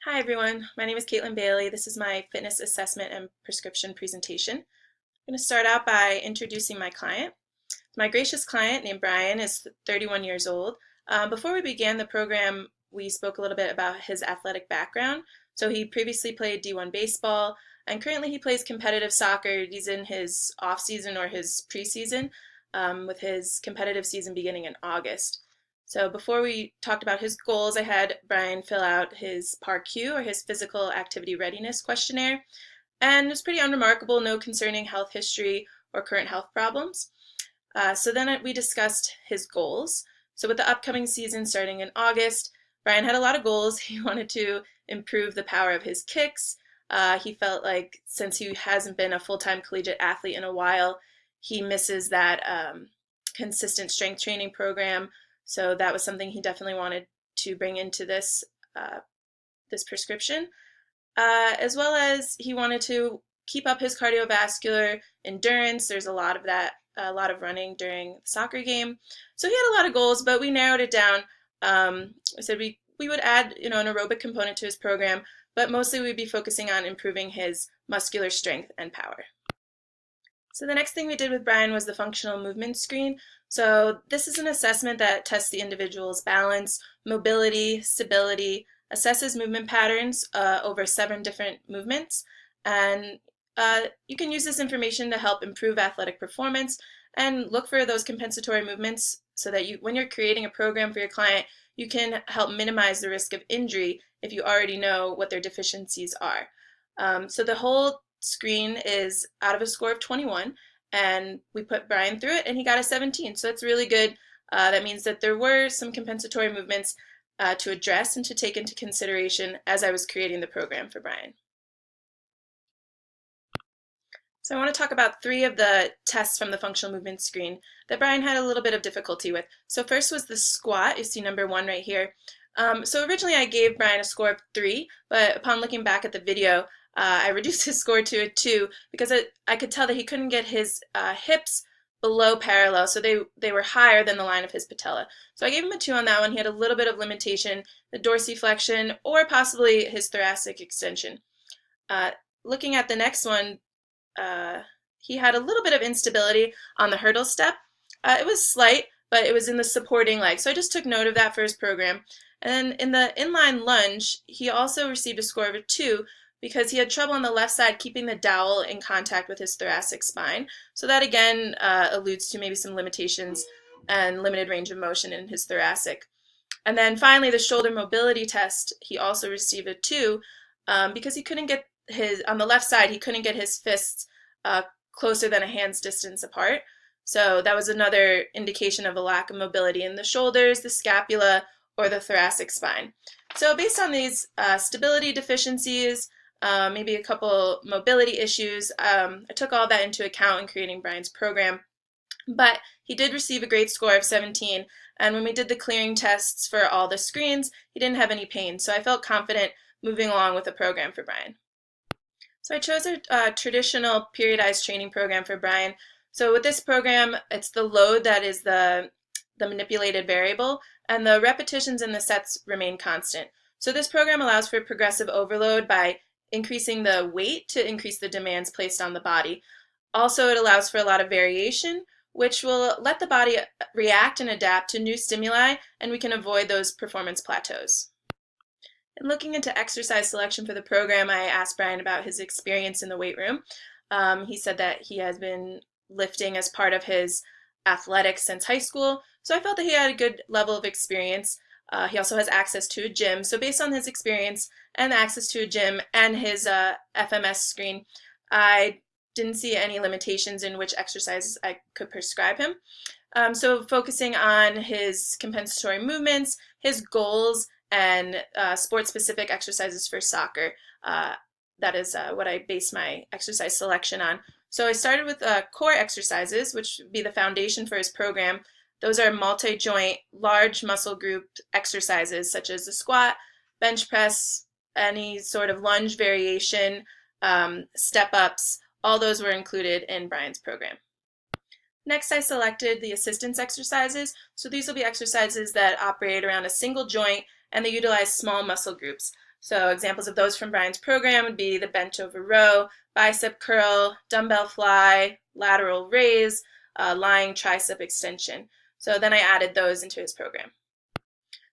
Hi everyone, my name is Caitlin Bailey. This is my fitness assessment and prescription presentation. I'm going to start out by introducing my client. My gracious client named Brian is 31 years old. Before we began the program, we spoke a little bit about his athletic background. So he previously played D1 baseball, and currently he plays competitive soccer. He's in his off season or his preseason, with his competitive season beginning in August. So before we talked about his goals, I had Brian fill out his PAR-Q, or his physical activity readiness questionnaire, and it was pretty unremarkable, no concerning health history or current health problems. So then we discussed his goals. So with the upcoming season starting in August, Brian had a lot of goals. He wanted to improve the power of his kicks. He felt like since he hasn't been a full-time collegiate athlete in a while, he misses that consistent strength training program. So that was something he definitely wanted to bring into this prescription, as well as he wanted to keep up his cardiovascular endurance. There's a lot of that, a lot of running during the soccer game. So he had a lot of goals, but we narrowed it down. We said we would add an aerobic component to his program, but mostly we'd be focusing on improving his muscular strength and power. So the next thing we did with Brian was the functional movement screen. So this is an assessment that tests the individual's balance, mobility, stability, assesses movement patterns over 7 different movements, and you can use this information to help improve athletic performance and look for those compensatory movements so that when you're creating a program for your client, you can help minimize the risk of injury if you already know what their deficiencies are. So the whole screen is out of a score of 21, and we put Brian through it and he got a 17, so that's really good. That means that there were some compensatory movements to address and to take into consideration as I was creating the program for Brian. So I want to talk about 3 of the tests from the functional movement screen that Brian had a little bit of difficulty with. So first was the squat. You see number 1 right here. So originally I gave Brian a score of 3, but upon looking back at the video, I reduced his score to a 2 because I could tell that he couldn't get his hips below parallel, so they were higher than the line of his patella. So I gave him a 2 on that one. He had a little bit of limitation, the dorsiflexion, or possibly his thoracic extension. Looking at the next one, he had a little bit of instability on the hurdle step. It was slight, but it was in the supporting leg, so I just took note of that for his program. And then in the inline lunge, he also received a score of a 2 because he had trouble on the left side keeping the dowel in contact with his thoracic spine. So that again alludes to maybe some limitations and limited range of motion in his thoracic. And then finally, the shoulder mobility test, he also received a 2 because he couldn't get on the left side, he couldn't get his fists closer than a hand's distance apart. So that was another indication of a lack of mobility in the shoulders, the scapula, or the thoracic spine. So based on these stability deficiencies, maybe a couple mobility issues, I took all that into account in creating Brian's program. But he did receive a great score of 17, and when we did the clearing tests for all the screens, he didn't have any pain, so I felt confident moving along with the program for Brian. So I chose a traditional periodized training program for Brian. So with this program, it's the load that is the manipulated variable, and the repetitions and the sets remain constant. So this program allows for progressive overload by increasing the weight to increase the demands placed on the body. Also, it allows for a lot of variation, which will let the body react and adapt to new stimuli, and we can avoid those performance plateaus. And looking into exercise selection for the program, I asked Brian about his experience in the weight room. He said that he has been lifting as part of his athletics since high school, so I felt that he had a good level of experience. He also has access to a gym, so based on his experience and access to a gym and his FMS screen, I didn't see any limitations in which exercises I could prescribe him. So focusing on his compensatory movements, his goals, and sport-specific exercises for soccer. That is what I based my exercise selection on. So I started with core exercises, which would be the foundation for his program. Those are multi-joint, large muscle group exercises such as the squat, bench press, any sort of lunge variation, step-ups. All those were included in Brian's program. Next, I selected the assistance exercises. So these will be exercises that operate around a single joint and they utilize small muscle groups. So examples of those from Brian's program would be the bench over row, bicep curl, dumbbell fly, lateral raise, lying tricep extension. So then I added those into his program.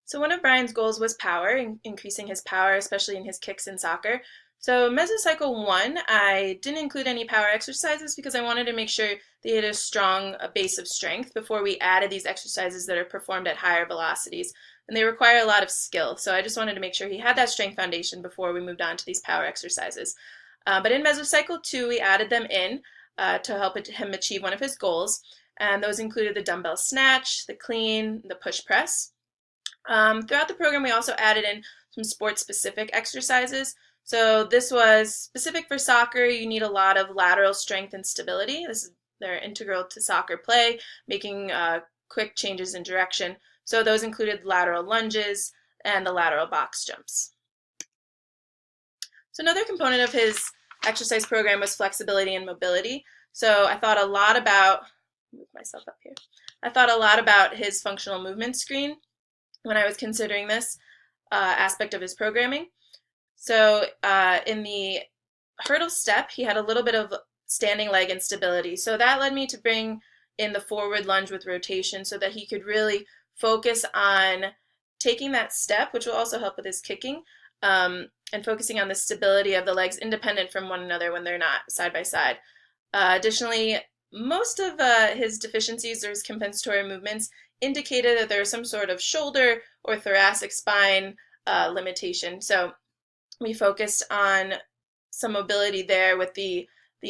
So one of Brian's goals was power, increasing his power, especially in his kicks in soccer. So mesocycle 1, I didn't include any power exercises because I wanted to make sure they had a strong base of strength before we added these exercises that are performed at higher velocities. And they require a lot of skill, so I just wanted to make sure he had that strength foundation before we moved on to these power exercises. But in mesocycle 2, we added them in to help him achieve one of his goals, and those included the dumbbell snatch, the clean, the push press. Throughout the program, we also added in some sports-specific exercises. So this was specific for soccer. You need a lot of lateral strength and stability. They're integral to soccer play, making quick changes in direction. So those included lateral lunges and the lateral box jumps. So another component of his exercise program was flexibility and mobility. So I thought a lot about, move myself up here. I thought a lot about his functional movement screen when I was considering this aspect of his programming. So in the hurdle step, he had a little bit of standing leg instability. So that led me to bring in the forward lunge with rotation so that he could really focus on taking that step, which will also help with his kicking, and focusing on the stability of the legs independent from one another when they're not side by side. Additionally, most of his deficiencies or his compensatory movements indicated that there was some sort of shoulder or thoracic spine limitation. So we focused on some mobility there with the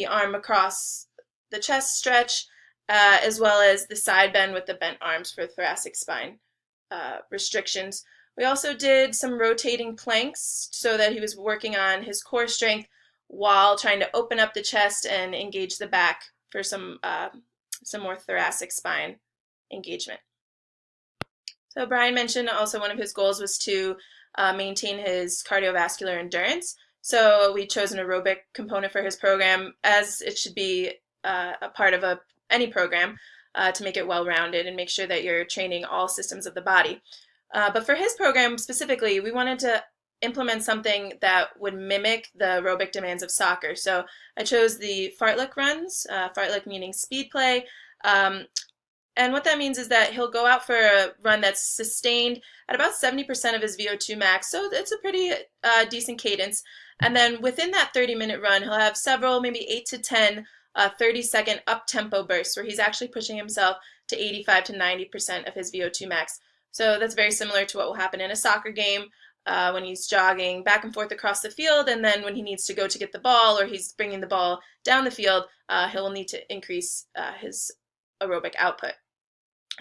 arm across the chest stretch, as well as the side bend with the bent arms for thoracic spine restrictions. We also did some rotating planks so that he was working on his core strength while trying to open up the chest and engage the back for some more thoracic spine engagement. So Brian mentioned also one of his goals was to maintain his cardiovascular endurance. So we chose an aerobic component for his program, as it should be a part of any program, to make it well-rounded and make sure that you're training all systems of the body. But for his program specifically, we wanted to implement something that would mimic the aerobic demands of soccer. So I chose the fartlek runs, fartlek meaning speed play. And what that means is that he'll go out for a run that's sustained at about 70% of his VO2 max. So it's a pretty decent cadence. And then within that 30-minute run, he'll have several, maybe 8 to 10 30-second up-tempo bursts where he's actually pushing himself to 85 to 90% of his VO2 max. So that's very similar to what will happen in a soccer game when he's jogging back and forth across the field, and then when he needs to go to get the ball or he's bringing the ball down the field, he'll need to increase his aerobic output.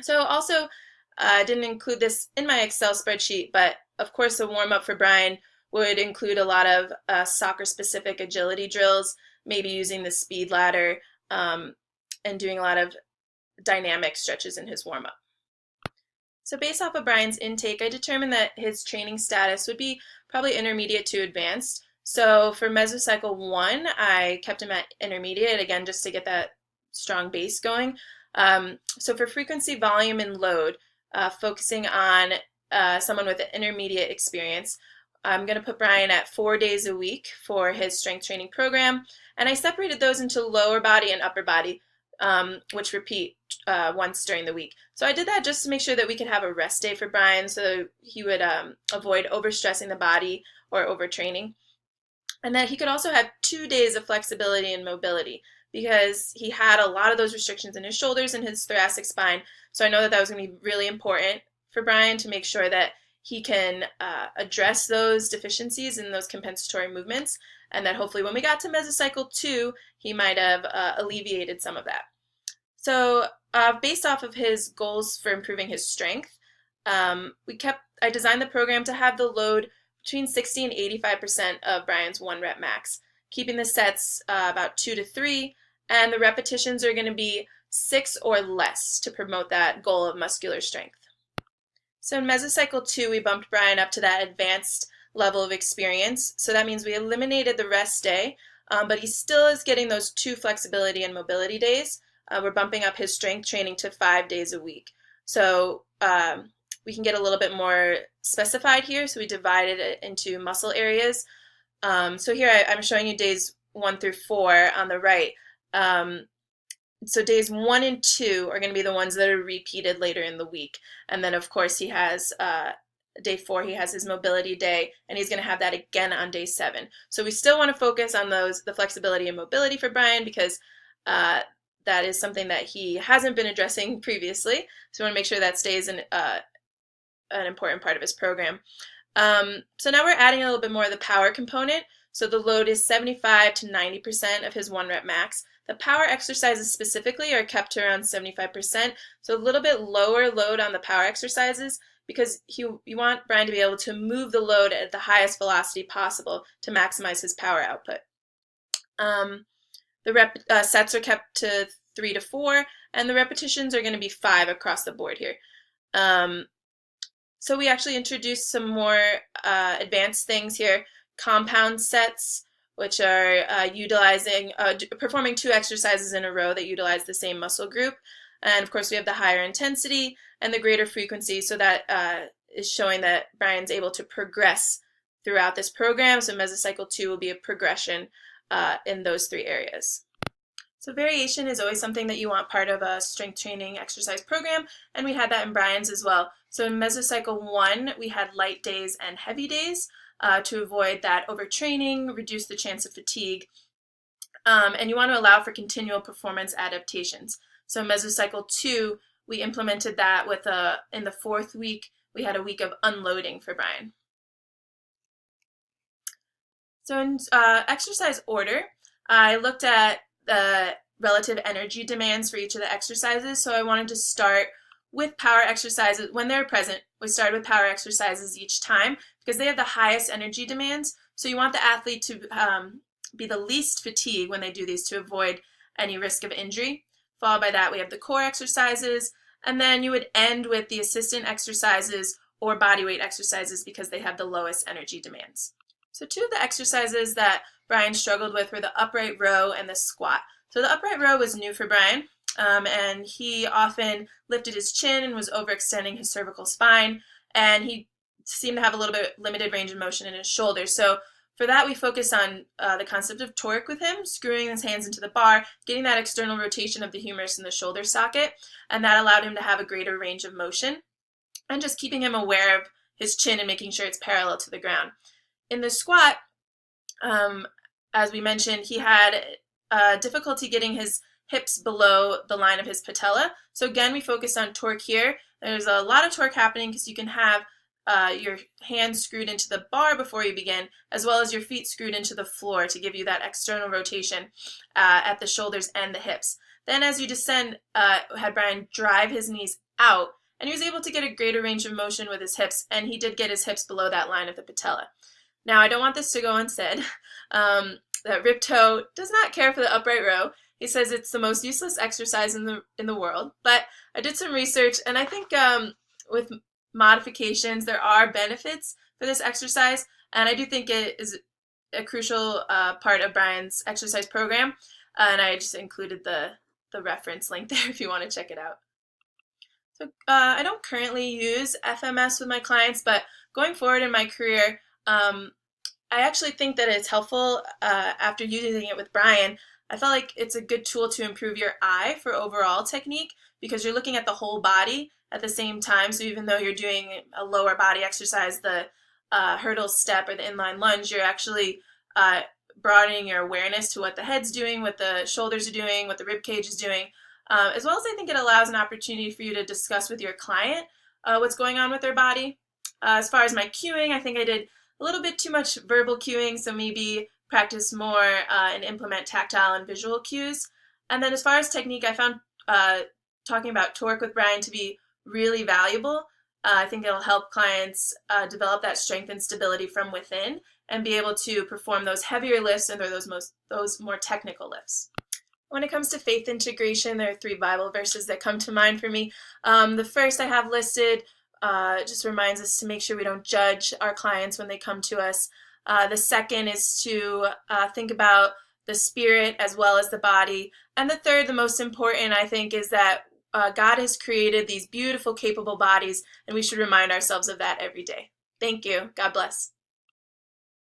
So also, I didn't include this in my Excel spreadsheet, but of course the warm-up for Brian would include a lot of soccer-specific agility drills, maybe using the speed ladder, and doing a lot of dynamic stretches in his warm-up. So based off of Brian's intake, I determined that his training status would be probably intermediate to advanced. So for mesocycle 1, I kept him at intermediate, again, just to get that strong base going. So for frequency, volume, and load, focusing on someone with an intermediate experience, I'm going to put Brian at 4 days a week for his strength training program. And I separated those into lower body and upper body, which repeat once during the week. So I did that just to make sure that we could have a rest day for Brian so he would avoid overstressing the body or overtraining. And that he could also have 2 days of flexibility and mobility because he had a lot of those restrictions in his shoulders and his thoracic spine. So I know that that was going to be really important for Brian to make sure that he can address those deficiencies in those compensatory movements, and that hopefully when we got to mesocycle 2, he might have alleviated some of that. So based off of his goals for improving his strength, I designed the program to have the load between 60 and 85% of Brian's 1 rep max, keeping the sets about 2 to 3, and the repetitions are going to be 6 or less to promote that goal of muscular strength. So in mesocycle 2, we bumped Brian up to that advanced level of experience. So that means we eliminated the rest day, but he still is getting those 2 flexibility and mobility days. We're bumping up his strength training to 5 days a week. So we can get a little bit more specified here. So we divided it into muscle areas. So here I'm showing you days 1 through 4 on the right. So days 1 and 2 are going to be the ones that are repeated later in the week. And then, of course, he has day 4, he has his mobility day, and he's going to have that again on day 7. So we still want to focus on the flexibility and mobility for Brian, because that is something that he hasn't been addressing previously. So we want to make sure that stays an important part of his program. So now we're adding a little bit more of the power component. So the load is 75 to 90% of his 1 rep max. The power exercises specifically are kept to around 75%, so a little bit lower load on the power exercises, because you want Brian to be able to move the load at the highest velocity possible to maximize his power output. The sets are kept to 3 to 4, and the repetitions are going to be 5 across the board here. So we actually introduced some more advanced things here. Compound sets, which are performing 2 exercises in a row that utilize the same muscle group. And of course we have the higher intensity and the greater frequency, so that is showing that Brian's able to progress throughout this program. So Mesocycle 2 will be a progression in those 3 areas. So variation is always something that you want part of a strength training exercise program, and we had that in Brian's as well. So in Mesocycle 1, we had light days and heavy days to avoid that overtraining, reduce the chance of fatigue, and you want to allow for continual performance adaptations. So in Mesocycle 2, we implemented that with in the 4th week, we had a week of unloading for Brian. So in exercise order, I looked at the relative energy demands for each of the exercises. So I wanted to start with power exercises when they're present. We started with power exercises each time because they have the highest energy demands. So you want the athlete to be the least fatigued when they do these to avoid any risk of injury. Followed by that, we have the core exercises, and then you would end with the assistant exercises or body weight exercises because they have the lowest energy demands. So 2 of the exercises that Brian struggled with were the upright row and the squat. So the upright row was new for Brian, and he often lifted his chin and was overextending his cervical spine, and he seemed to have a little bit limited range of motion in his shoulders. So for that, we focused on the concept of torque with him, screwing his hands into the bar, getting that external rotation of the humerus in the shoulder socket, and that allowed him to have a greater range of motion, and just keeping him aware of his chin and making sure it's parallel to the ground. In the squat, as we mentioned, he had difficulty getting his hips below the line of his patella. So again, we focused on torque here. There's a lot of torque happening because you can have your hands screwed into the bar before you begin, as well as your feet screwed into the floor to give you that external rotation at the shoulders and the hips. Then as you descend, had Brian drive his knees out, and he was able to get a greater range of motion with his hips, and he did get his hips below that line of the patella. Now, I don't want this to go unsaid. That Ripto does not care for the upright row. He says it's the most useless exercise in the world. But I did some research, and I think with modifications, there are benefits for this exercise, and I do think it is a crucial part of Brian's exercise program. And I just included the reference link there if you want to check it out. So I don't currently use FMS with my clients, but going forward in my career, I actually think that it's helpful after using it with Brian. I felt like it's a good tool to improve your eye for overall technique because you're looking at the whole body at the same time. So even though you're doing a lower body exercise, the hurdle step or the inline lunge, you're actually broadening your awareness to what the head's doing, what the shoulders are doing, what the rib cage is doing, as well as I think it allows an opportunity for you to discuss with your client what's going on with their body. As far as my cueing, I think I did a little bit too much verbal cueing, so maybe practice more and implement tactile and visual cues. And then as far as technique, I found talking about torque with Brian to be really valuable. I think it'll help clients develop that strength and stability from within and be able to perform those heavier lifts and those more technical lifts. When it comes to faith integration, there are 3 Bible verses that come to mind for me. The first I have listed just reminds us to make sure we don't judge our clients when they come to us. The second is to think about the spirit as well as the body. And the third, the most important, I think, is that God has created these beautiful, capable bodies, and we should remind ourselves of that every day. Thank you. God bless.